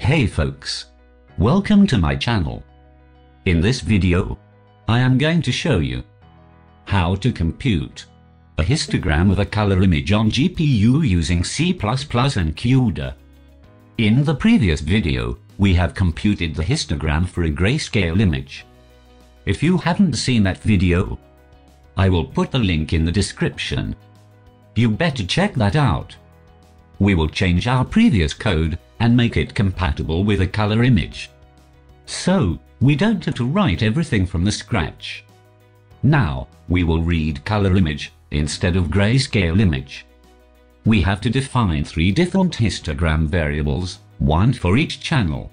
Hey folks, welcome to my channel. In this video, I am going to show you how to compute a histogram of a color image on GPU using C and CUDA. In the previous video, we have computed the histogram for a grayscale image. If you haven't seen that video, I will put the link in the description. You better check that out. We will change our previous code and make it compatible with a color image. So, we don't have to write everything from the scratch. Now, we will read color image instead of grayscale image. We have to define 3 different histogram variables, one for each channel.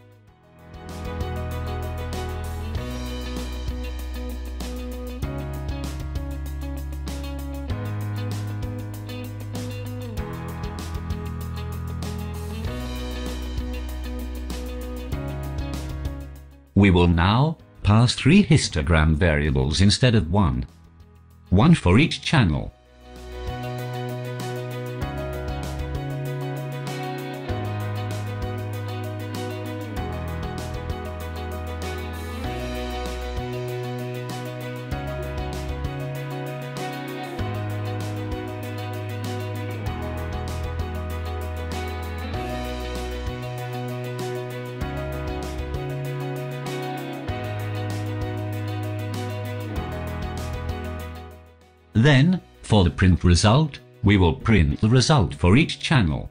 We will now pass 3 histogram variables instead of one for each channel. Then, for the print result, we will print the result for each channel.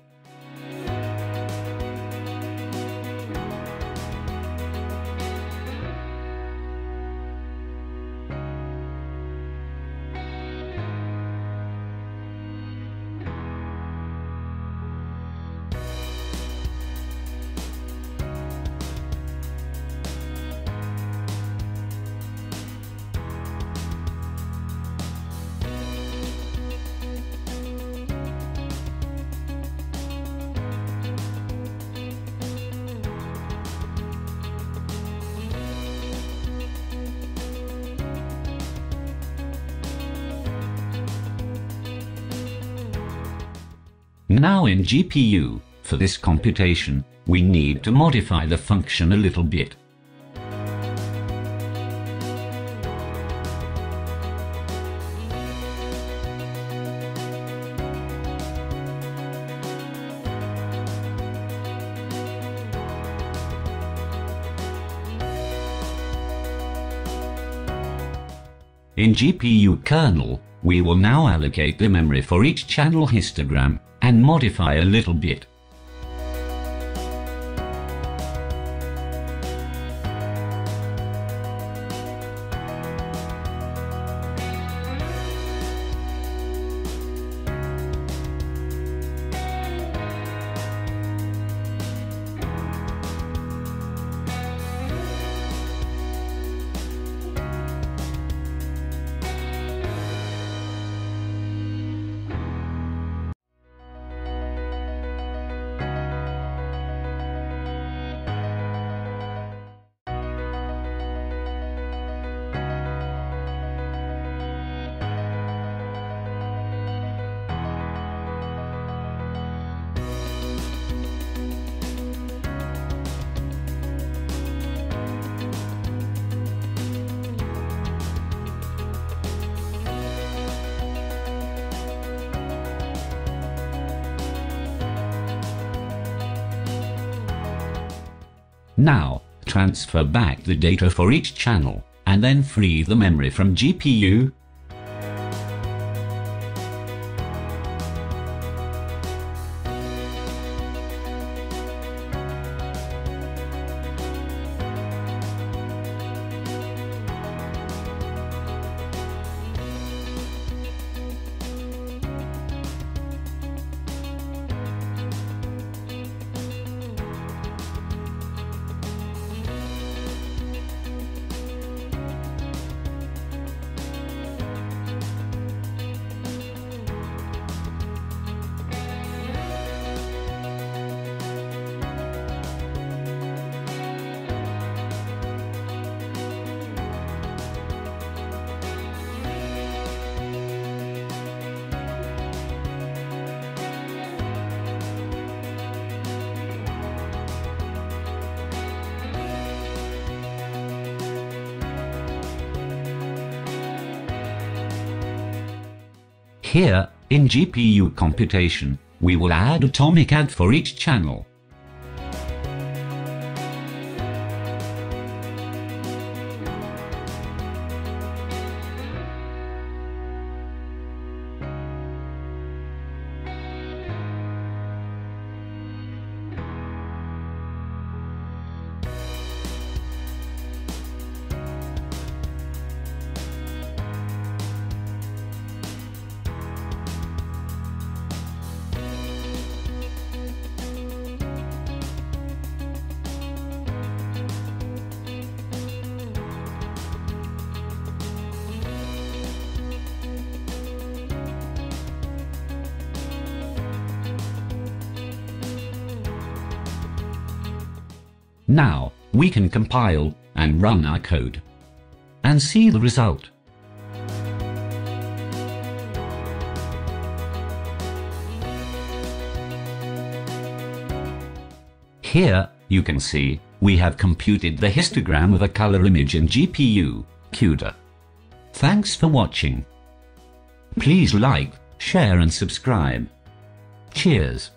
Now in GPU, for this computation, we need to modify the function a little bit. In GPU kernel, we will now allocate the memory for each channel histogram and modify a little bit. Now, transfer back the data for each channel, and then free the memory from GPU. Here, in GPU computation, we will add atomic add for each channel. Now, we can compile and run our code and see the result. Here, you can see we have computed the histogram of a color image in GPU CUDA. Thanks for watching. Please like, share and subscribe. Cheers.